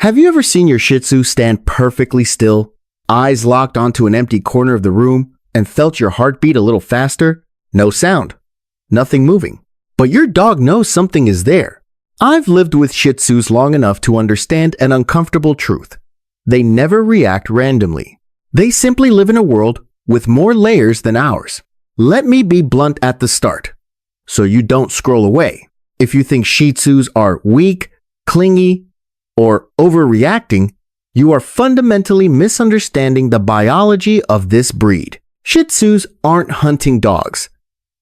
Have you ever seen your Shih Tzu stand perfectly still, eyes locked onto an empty corner of the room, and felt your heartbeat a little faster? No sound. Nothing moving. But your dog knows something is there. I've lived with Shih Tzus long enough to understand an uncomfortable truth. They never react randomly. They simply live in a world with more layers than ours. Let me be blunt at the start, so you don't scroll away. If you think Shih Tzus are weak, clingy, or overreacting, you are fundamentally misunderstanding the biology of this breed. Shih Tzus aren't hunting dogs.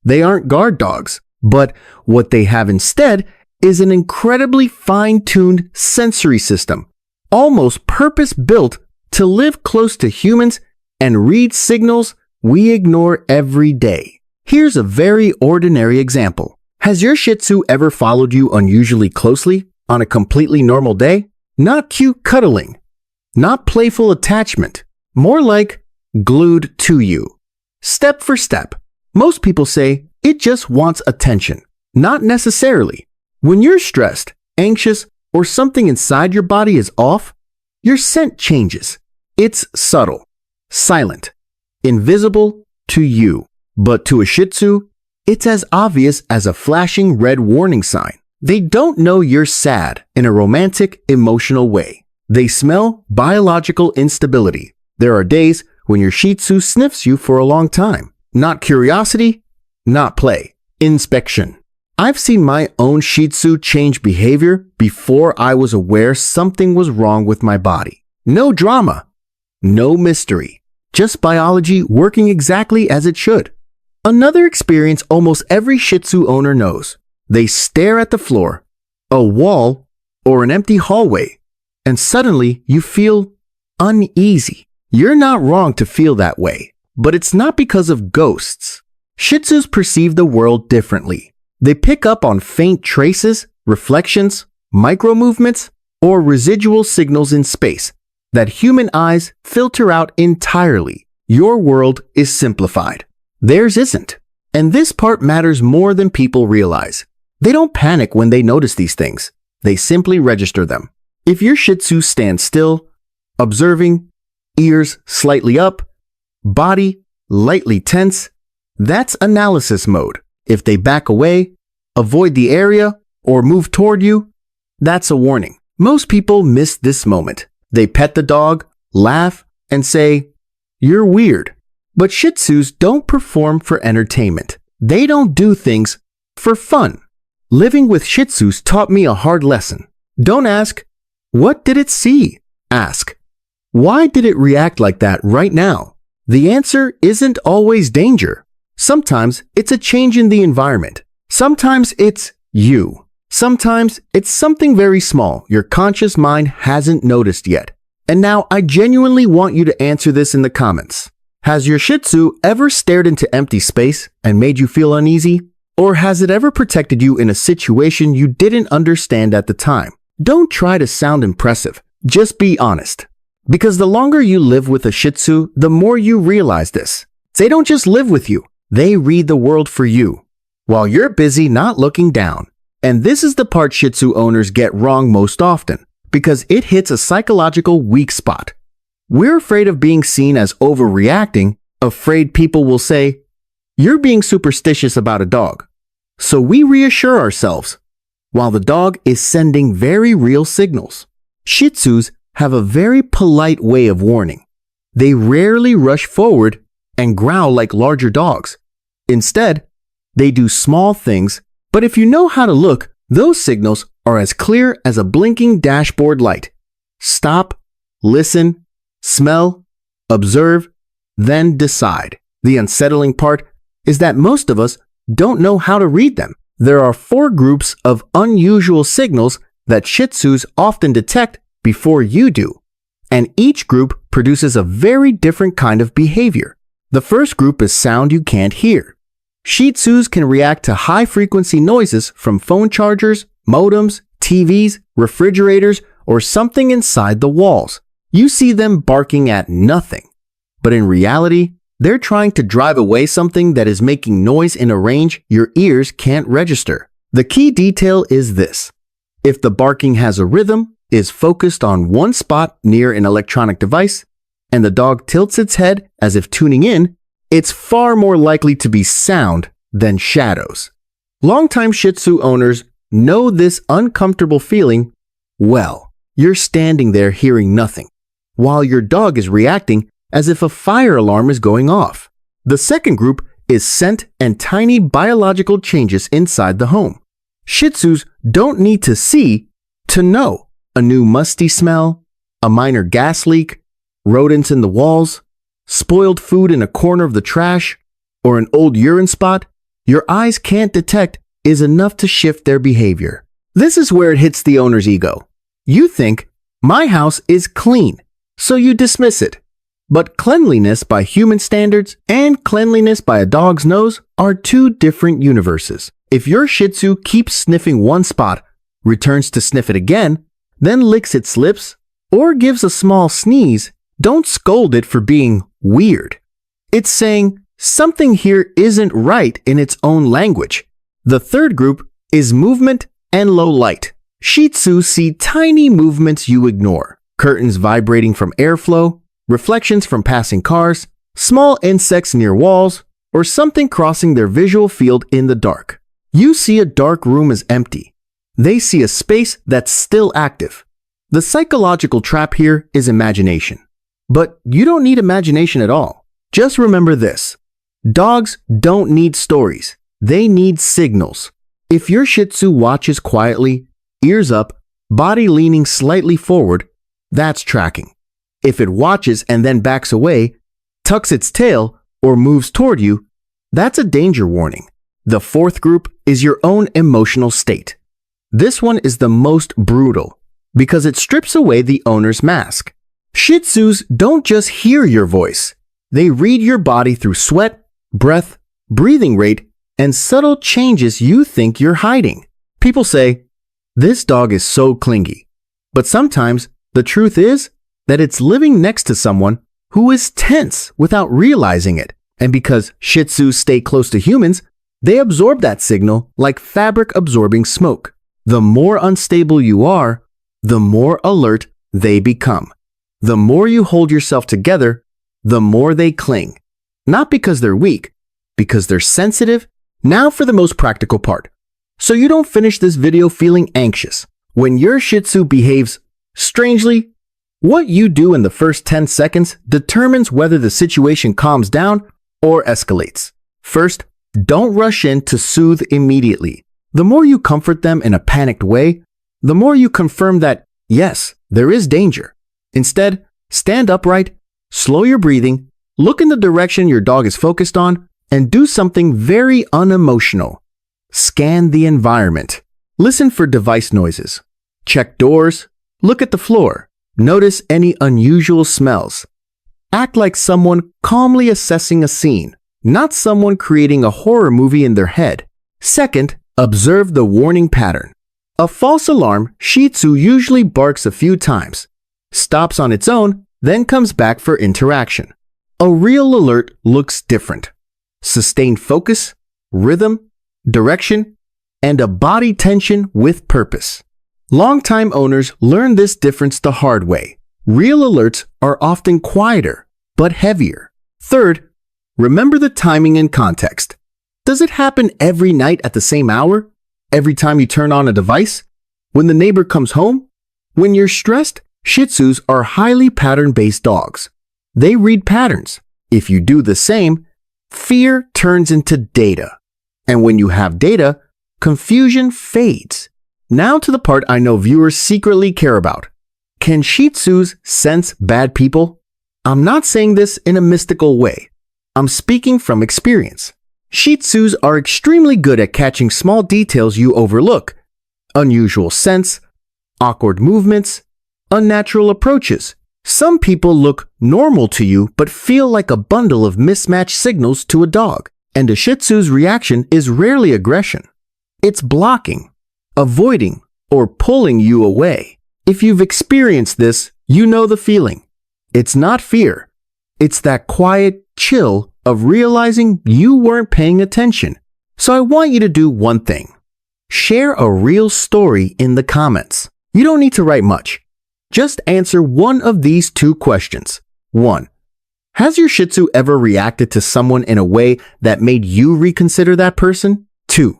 They aren't guard dogs. But what they have instead is an incredibly fine-tuned sensory system, almost purpose-built to live close to humans and read signals we ignore every day. Here's a very ordinary example. Has your Shih Tzu ever followed you unusually closely on a completely normal day? Not cute cuddling, not playful attachment, more like glued to you. Step for step. Most people say it just wants attention. Not necessarily. When you're stressed, anxious, or something inside your body is off, your scent changes. It's subtle, silent, invisible to you. But to a Shih Tzu, it's as obvious as a flashing red warning sign. They don't know you're sad in a romantic, emotional way. They smell biological instability. There are days when your Shih Tzu sniffs you for a long time. Not curiosity, not play. Inspection. I've seen my own Shih Tzu change behavior before I was aware something was wrong with my body. No drama, no mystery, just biology working exactly as it should. Another experience almost every Shih Tzu owner knows. They stare at the floor, a wall, or an empty hallway, and suddenly you feel uneasy. You're not wrong to feel that way, but it's not because of ghosts. Shih Tzus perceive the world differently. They pick up on faint traces, reflections, micro movements, or residual signals in space that human eyes filter out entirely. Your world is simplified. Theirs isn't. And this part matters more than people realize. They don't panic when they notice these things. They simply register them. If your Shih Tzu stands still, observing, ears slightly up, body lightly tense, that's analysis mode. If they back away, avoid the area, or move toward you, that's a warning. Most people miss this moment. They pet the dog, laugh, and say, "You're weird." But Shih Tzus don't perform for entertainment. They don't do things for fun. Living with Shih Tzus taught me a hard lesson. Don't ask, "What did it see?" Ask, "Why did it react like that right now?" The answer isn't always danger. Sometimes it's a change in the environment. Sometimes it's you. Sometimes it's something very small your conscious mind hasn't noticed yet. And now I genuinely want you to answer this in the comments. Has your Shih Tzu ever stared into empty space and made you feel uneasy? Or has it ever protected you in a situation you didn't understand at the time? Don't try to sound impressive. Just be honest. Because the longer you live with a Shih Tzu, the more you realize this. They don't just live with you. They read the world for you, while you're busy not looking down. And this is the part Shih Tzu owners get wrong most often, because it hits a psychological weak spot. We're afraid of being seen as overreacting, afraid people will say, "You're being superstitious about a dog." So we reassure ourselves, while the dog is sending very real signals. Shih Tzus have a very polite way of warning. They rarely rush forward and growl like larger dogs. Instead, they do small things, but if you know how to look, those signals are as clear as a blinking dashboard light. Stop, listen, smell, observe, then decide. The unsettling part is that most of us don't know how to read them. There are 4 groups of unusual signals that Shih Tzus often detect before you do, and each group produces a very different kind of behavior. The first group is sound you can't hear. Shih Tzus can react to high-frequency noises from phone chargers, modems, TVs, refrigerators, or something inside the walls. You see them barking at nothing, but in reality, they're trying to drive away something that is making noise in a range your ears can't register. The key detail is this. If the barking has a rhythm is focused on one spot near an electronic device, and the dog tilts its head as if tuning in, it's far more likely to be sound than shadows. Longtime Shih Tzu owners know this uncomfortable feeling well. You're standing there hearing nothing, while your dog is reacting as if a fire alarm is going off. The second group is scent and tiny biological changes inside the home. Shih Tzus don't need to see to know a new musty smell, a minor gas leak, rodents in the walls, spoiled food in a corner of the trash, or an old urine spot. Your eyes can't detect is enough to shift their behavior. This is where it hits the owner's ego. You think, my house is clean, so you dismiss it. But cleanliness by human standards and cleanliness by a dog's nose are two different universes. If your Shih Tzu keeps sniffing one spot, returns to sniff it again, then licks its lips, or gives a small sneeze, don't scold it for being weird. It's saying something here isn't right in its own language. The third group is movement and low light. Shih Tzu see tiny movements you ignore. Curtains vibrating from airflow, reflections from passing cars, small insects near walls, or something crossing their visual field in the dark. You see a dark room as empty. They see a space that's still active. The psychological trap here is imagination. But you don't need imagination at all. Just remember this. Dogs don't need stories. They need signals. If your Shih Tzu watches quietly, ears up, body leaning slightly forward, that's tracking. If it watches and then backs away, tucks its tail, or moves toward you, that's a danger warning. The fourth group is your own emotional state. This one is the most brutal because it strips away the owner's mask. Shih Tzus don't just hear your voice. They read your body through sweat, breath, breathing rate, and subtle changes you think you're hiding. People say, this dog is so clingy. But sometimes the truth is that it's living next to someone who is tense without realizing it. And because Shih Tzus stay close to humans, they absorb that signal like fabric absorbing smoke. The more unstable you are, the more alert they become. The more you hold yourself together, the more they cling. Not because they're weak, because they're sensitive. Now for the most practical part. So you don't finish this video feeling anxious. When your Shih Tzu behaves strangely, what you do in the first 10 seconds determines whether the situation calms down or escalates. First, don't rush in to soothe immediately. The more you comfort them in a panicked way, the more you confirm that, yes, there is danger. Instead, stand upright, slow your breathing, look in the direction your dog is focused on, and do something very unemotional. Scan the environment. Listen for device noises. Check doors. Look at the floor. Notice any unusual smells. Act like someone calmly assessing a scene, not someone creating a horror movie in their head. Second, observe the warning pattern. A false alarm Shih Tzu usually barks a few times, stops on its own, then comes back for interaction. A real alert looks different. Sustained focus, rhythm, direction, and a body tension with purpose. Longtime owners learn this difference the hard way. Real alerts are often quieter, but heavier. Third, remember the timing and context. Does it happen every night at the same hour? Every time you turn on a device? When the neighbor comes home? When you're stressed, Shih Tzus are highly pattern-based dogs. They read patterns. If you do the same, fear turns into data. And when you have data, confusion fades. Now to the part I know viewers secretly care about. Can Shih Tzus sense bad people? I'm not saying this in a mystical way. I'm speaking from experience. Shih Tzus are extremely good at catching small details you overlook. Unusual scents, awkward movements, unnatural approaches. Some people look normal to you but feel like a bundle of mismatched signals to a dog. And a Shih Tzu's reaction is rarely aggression. It's blocking, avoiding, or pulling you away. If you've experienced this, you know the feeling. It's not fear. It's that quiet chill of realizing you weren't paying attention. So I want you to do one thing. Share a real story in the comments. You don't need to write much. Just answer one of these two questions. 1. Has your Shih Tzu ever reacted to someone in a way that made you reconsider that person? 2.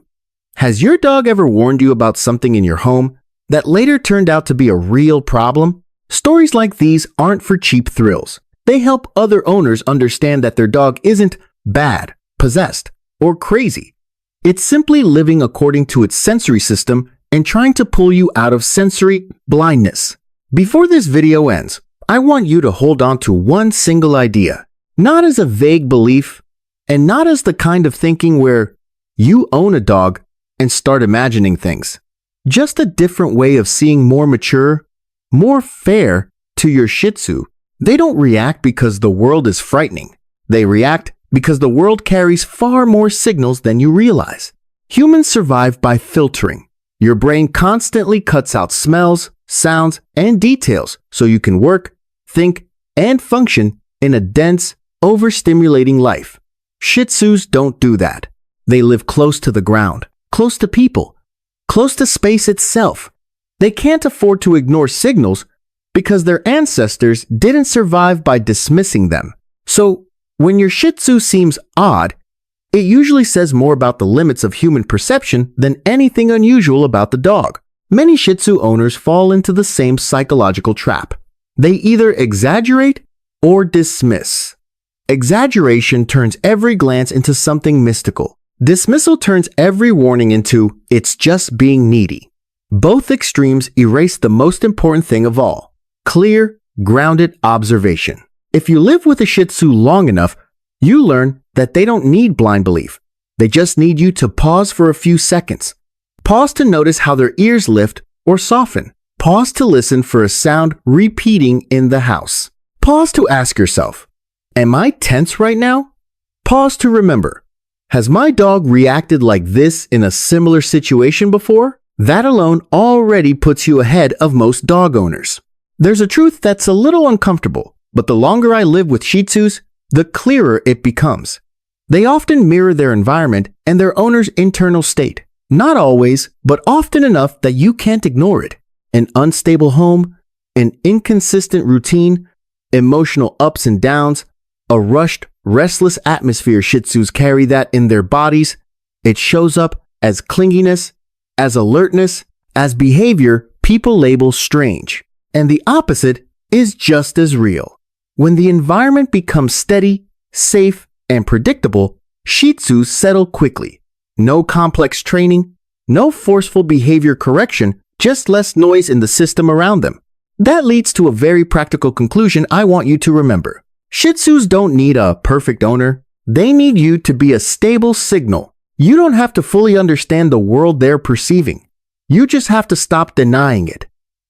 Has your dog ever warned you about something in your home that later turned out to be a real problem? Stories like these aren't for cheap thrills. They help other owners understand that their dog isn't bad, possessed, or crazy. It's simply living according to its sensory system and trying to pull you out of sensory blindness. Before this video ends, I want you to hold on to one single idea, not as a vague belief, and not as the kind of thinking where you own a dog and start imagining things. Just a different way of seeing more mature, more fair to your Shih Tzu. They don't react because the world is frightening. They react because the world carries far more signals than you realize. Humans survive by filtering. Your brain constantly cuts out smells, sounds, and details so you can work, think, and function in a dense, overstimulating life. Shih Tzus don't do that. They live close to the ground, close to people, close to space itself. They can't afford to ignore signals because their ancestors didn't survive by dismissing them. So, when your Shih Tzu seems odd, it usually says more about the limits of human perception than anything unusual about the dog. Many Shih Tzu owners fall into the same psychological trap. They either exaggerate or dismiss. Exaggeration turns every glance into something mystical. Dismissal turns every warning into, it's just being needy. Both extremes erase the most important thing of all: clear, grounded observation. If you live with a Shih Tzu long enough, you learn that they don't need blind belief. They just need you to pause for a few seconds. Pause to notice how their ears lift or soften. Pause to listen for a sound repeating in the house. Pause to ask yourself, am I tense right now? Pause to remember, has my dog reacted like this in a similar situation before? That alone already puts you ahead of most dog owners. There's a truth that's a little uncomfortable, but the longer I live with Shih Tzus, the clearer it becomes. They often mirror their environment and their owner's internal state. Not always, but often enough that you can't ignore it. An unstable home, an inconsistent routine, emotional ups and downs, a rushed, restless atmosphere. Shih Tzus carry that in their bodies. It shows up as clinginess, as alertness, as behavior people label strange. And the opposite is just as real. When the environment becomes steady, safe, and predictable, Shih Tzus settle quickly. No complex training, no forceful behavior correction, just less noise in the system around them. That leads to a very practical conclusion I want you to remember. Shih Tzus don't need a perfect owner. They need you to be a stable signal. You don't have to fully understand the world they're perceiving. You just have to stop denying it.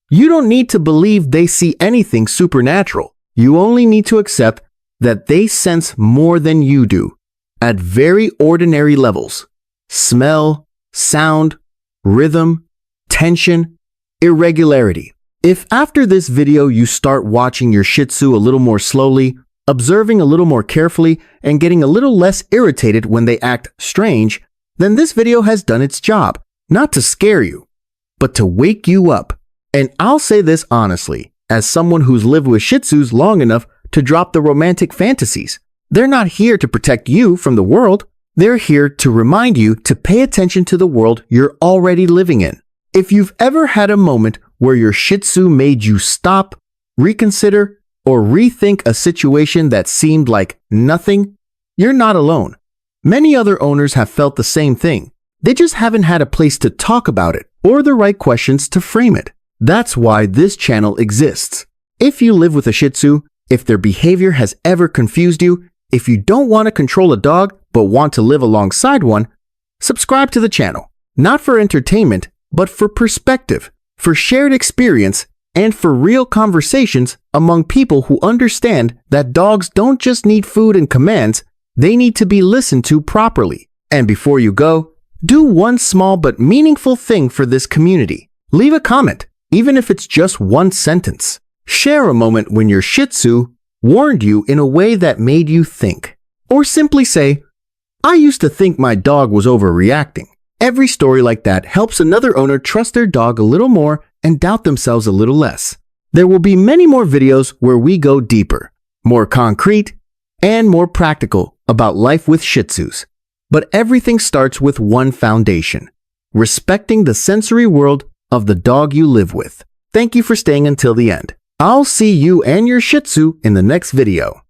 You don't need to believe they see anything supernatural. You only need to accept that they sense more than you do, at very ordinary levels. Smell, sound, rhythm, tension, irregularity. If after this video you start watching your Shih Tzu a little more slowly, observing a little more carefully, and getting a little less irritated when they act strange, then this video has done its job, not to scare you, but to wake you up. And I'll say this honestly, as someone who's lived with Shih Tzus long enough to drop the romantic fantasies. They're not here to protect you from the world. They're here to remind you to pay attention to the world you're already living in. If you've ever had a moment where your Shih Tzu made you stop, reconsider, or rethink a situation that seemed like nothing, you're not alone. Many other owners have felt the same thing. They just haven't had a place to talk about it or the right questions to frame it. That's why this channel exists. If you live with a Shih Tzu, if their behavior has ever confused you, if you don't want to control a dog but want to live alongside one, subscribe to the channel. Not for entertainment, but for perspective, for shared experience, and for real conversations among people who understand that dogs don't just need food and commands, they need to be listened to properly. And before you go, do one small but meaningful thing for this community. Leave a comment, even if it's just one sentence. Share a moment when your Shih Tzu warned you in a way that made you think. Or simply say, I used to think my dog was overreacting. Every story like that helps another owner trust their dog a little more and doubt themselves a little less. There will be many more videos where we go deeper, more concrete, and more practical about life with Shih Tzus. But everything starts with one foundation: respecting the sensory world of the dog you live with. Thank you for staying until the end. I'll see you and your Shih Tzu in the next video.